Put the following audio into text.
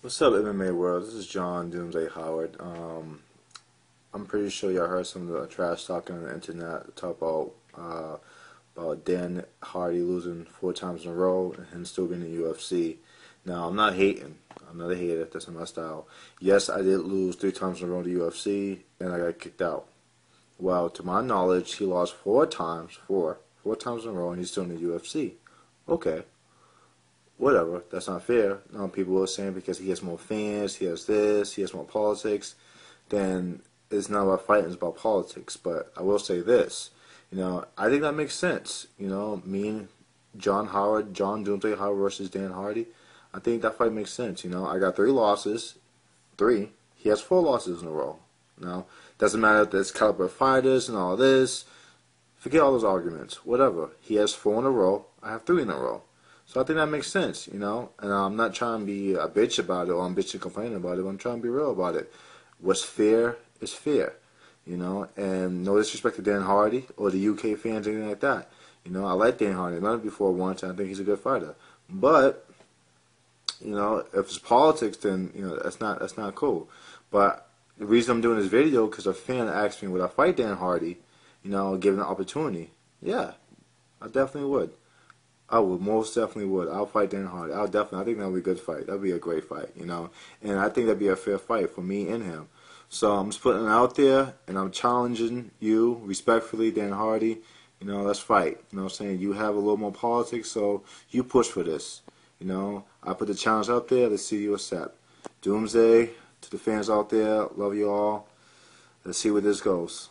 What's up, MMA world? This is John Doomsday Howard. I'm pretty sure y'all heard some of the trash talking on the internet talk about Dan Hardy losing 4 times in a row and him still being in the UFC. Now, I'm not hating. I'm not a hater. That's not my style. Yes, I did lose 3 times in a row in the UFC, and I got kicked out. Well, to my knowledge, he lost 4 times, four times in a row, and he's still in the UFC. Okay. Whatever, that's not fair. People are saying because he has more fans, he has this, he has more politics, then it's not about fighting, it's about politics. But I will say this, I think that makes sense. Me and John Doomsday Howard versus Dan Hardy, I think that fight makes sense. I got 3 losses, he has 4 losses in a row. Doesn't matter if there's caliber fighters and all this, forget all those arguments, whatever. He has 4 in a row, I have 3 in a row. So I think that makes sense, and I'm not trying to be a bitch about it or I'm bitching complaining about it, but I'm trying to be real about it. What's fair is fair, and no disrespect to Dan Hardy or the UK fans or anything like that. I like Dan Hardy. I met him before once, and I think he's a good fighter. But, if it's politics, then, that's not cool. But the reason I'm doing this video, because a fan asked me would I fight Dan Hardy, given the opportunity. Yeah, I definitely would. I would most definitely would. I'll fight Dan Hardy. I think that would be a good fight. That would be a great fight, and I think that'd be a fair fight for me and him. So I'm just putting it out there, and I'm challenging you respectfully, Dan Hardy. Let's fight. You know what I'm saying? You have a little more politics, so you push for this. I put the challenge out there. Let's see you accept. Doomsday to the fans out there. Love you all. Let's see where this goes.